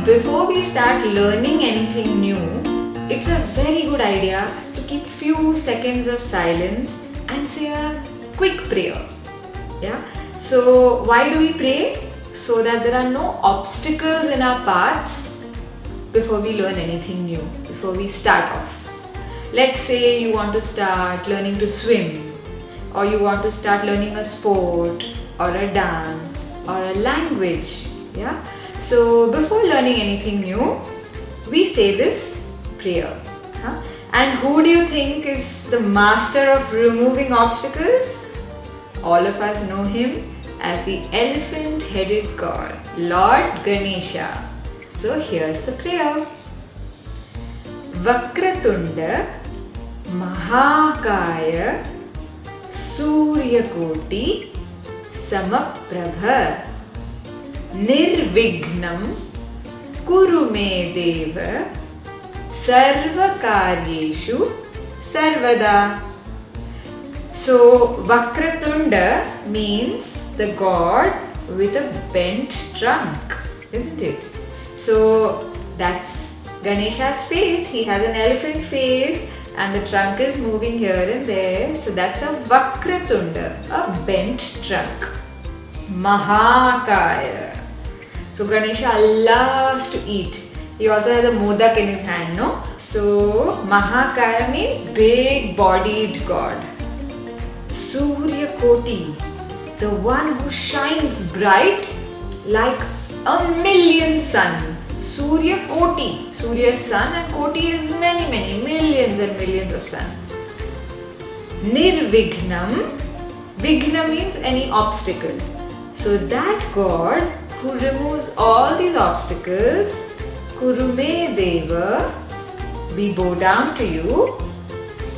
before we start learning anything new, it's a very good idea to keep few seconds of silence and say a quick prayer. Yeah. So why do we pray? So that there are no obstacles in our path before we learn anything new, before we start off. Let's say you want to start learning to swim, or you want to start learning a sport or a dance or a language. Yeah. So before learning anything new, we say this prayer. Huh? And who do you think is the master of removing obstacles? All of us know him as the elephant-headed god, Lord Ganesha. So here's the prayer. Vakratunda Mahakaya Suryakoti Samaprabha Nirvignam Kuru me Deva Sarvakaryeshu Sarvada. So Vakratunda means the god with a bent trunk, isn't it? So that's Ganesha's face. He has an elephant face and the trunk is moving here and there. So that's a Vakratunda, a bent trunk. Mahakaya. So Ganesha loves to eat. He also has a modak in his hand, no? So Mahakaya means big bodied god. Surya Koti, the one who shines bright like a million suns. Surya Koti, Surya is sun and Koti is many, millions and millions of sun. Nirvignam, Vigna means any obstacle. So that God who removes all these obstacles, Kurume Deva, we bow down to you,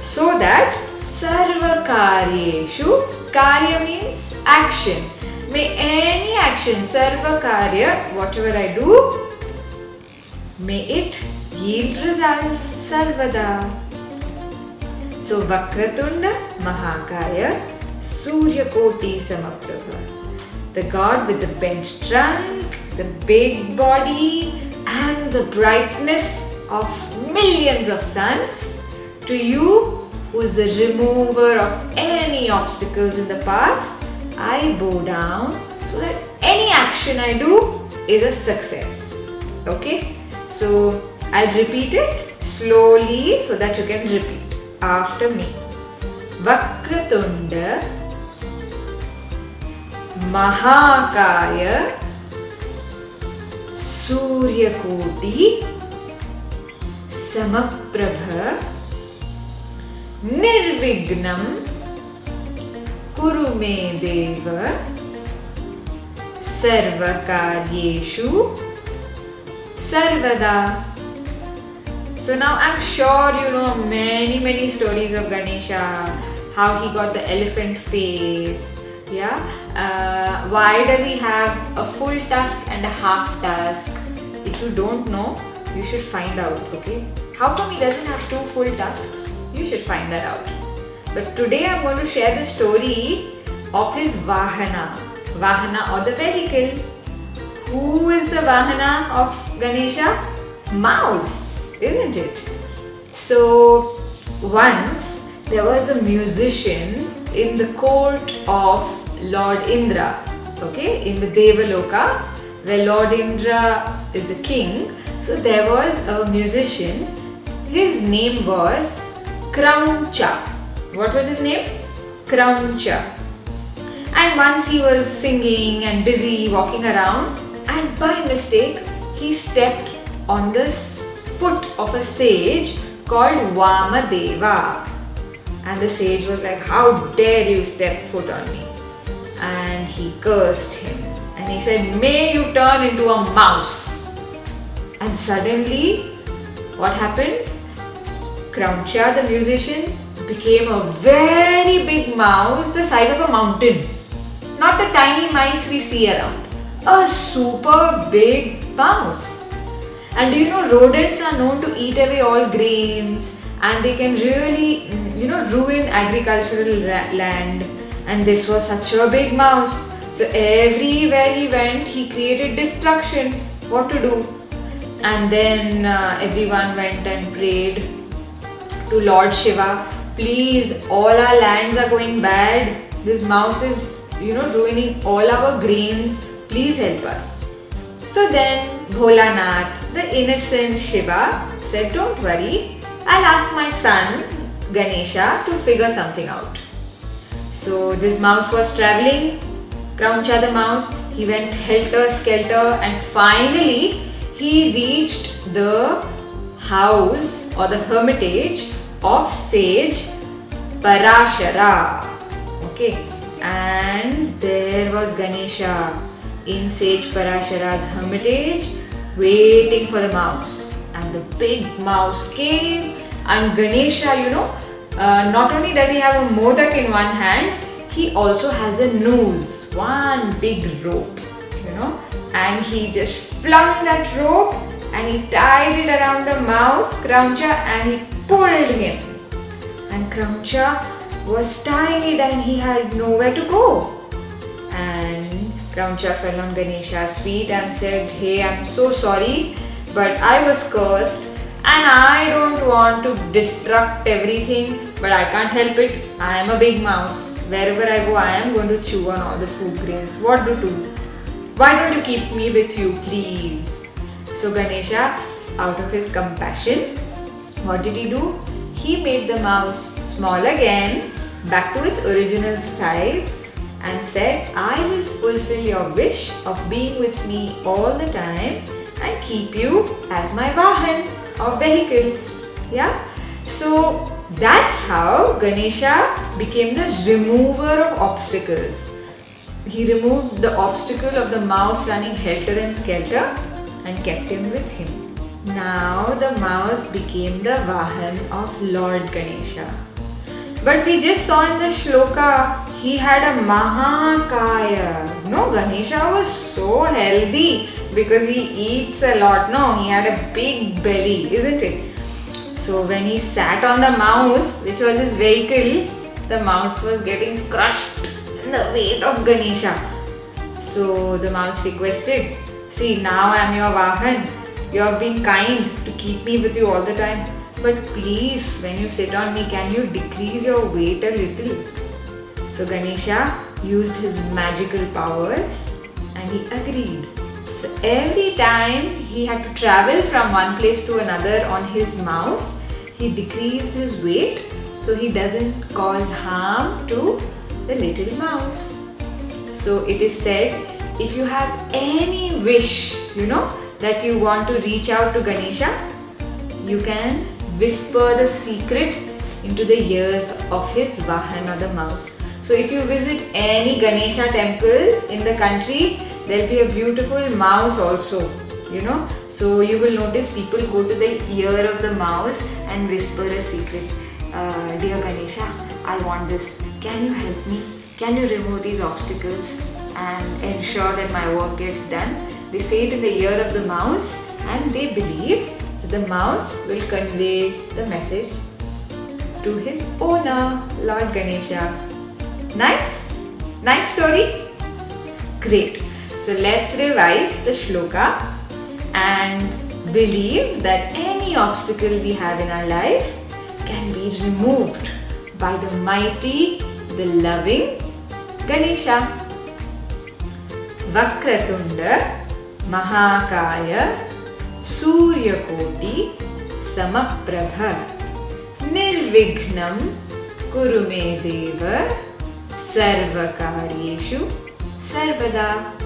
so that Sarva Karyeshu, Karya means action. May any action, Sarva Karya, whatever I do, may it yield results, Sarvada. So Vakratunda Mahakaya Surya Koti Samaprabha, the god with the bent trunk, the big body and the brightness of millions of suns, to you who is the remover of any obstacles in the path, I bow down so that any action I do is a success. Okay? So I'll repeat it slowly so that you can repeat after me. Vakratunda Mahakaya Suryakoti Samaprabha Nirvignam Kuru me Deva Sarvakaryeshu Sarvada. So now I'm sure you know many stories of Ganesha, how he got the elephant face, yeah. Why does he have a full tusk and a half tusk? If you don't know, you should find out, okay? How come he doesn't have two full tusks? You should find that out. But today I'm going to share the story of his vahana. Vahana or the vehicle. Who is the vahana of Ganesha? Mouse, isn't it? So once there was a musician in the court of Lord Indra, okay, in the Devaloka, where Lord Indra is the king. So there was a musician. His name was Krauncha. What was his name? Krauncha. And once he was singing and busy walking around, and by mistake he stepped on the foot of a sage called Vamadeva. And the sage was like, "How dare you step foot on me?" And he cursed him. And he said, "May you turn into a mouse." And suddenly, what happened? Krauncha, the musician, became a very big mouse the size of a mountain. Not the tiny mice we see around. A super big mouse. And do you know rodents are known to eat away all grains, and they can really, ruin agricultural land. And this was such a big mouse. So everywhere he went, he created destruction. What to do? And then everyone went and prayed to Lord Shiva, please, all our lands are going bad. This mouse is, ruining all our grains. Please help us. So then Bholanath, the innocent Shiva, said, don't worry, I'll ask my son Ganesha to figure something out. So this mouse was traveling, Krauncha the mouse, he went helter-skelter, and finally he reached the house or the hermitage of sage Parashara. Okay, and there was Ganesha in sage Parashara's hermitage waiting for the mouse. And the big mouse came, and Ganesha, not only does he have a modak in one hand, he also has a noose, one big rope, and he just flung that rope and he tied it around the mouse, Krauncha, and he pulled him. And Krauncha was tied and he had nowhere to go. And Krauncha fell on Ganesha's feet and said, hey, I'm so sorry, but I was cursed and I don't want to destruct everything, but I can't help it. I am a big mouse. Wherever I go, I am going to chew on all the food grains. What to do? Why don't you keep me with you, please? So Ganesha, out of his compassion, what did he do? He made the mouse small again, back to its original size, and said, I will fulfill your wish of being with me all the time and keep you as my vaahan or vehicle. Yeah? So that's how Ganesha became the remover of obstacles. He removed the obstacle of the mouse running helter and skelter and kept him with him. Now the mouse became the vaahan of Lord Ganesha. But we just saw in the shloka, he had a mahakaya. No, Ganesha was so healthy because he eats a lot. No, he had a big belly, isn't it? So when he sat on the mouse, which was his vehicle, the mouse was getting crushed in the weight of Ganesha. So the mouse requested, see, now I am your vaahan. You have been kind to keep me with you all the time. But please, when you sit on me, can you decrease your weight a little? So Ganesha used his magical powers and he agreed. So every time he had to travel from one place to another on his mouse, he decreased his weight so he doesn't cause harm to the little mouse. So it is said, if you have any wish, that you want to reach out to Ganesha, you can whisper the secret into the ears of his vaahan or the mouse. So if you visit any Ganesha temple in the country, there will be a beautiful mouse also, So you will notice people go to the ear of the mouse and whisper a secret. Dear Ganesha, I want this. Can you help me? Can you remove these obstacles and ensure that my work gets done? They say it in the ear of the mouse and they believe the mouse will convey the message to his owner, Lord Ganesha. Nice story? Great. So let's revise the shloka and believe that any obstacle we have in our life can be removed by the mighty, the loving Ganesha. Vakratunda Mahakaya Suryakoti Samaprabha Nirvighnam Kurume Deva Sarvakaryeshu Sarvada.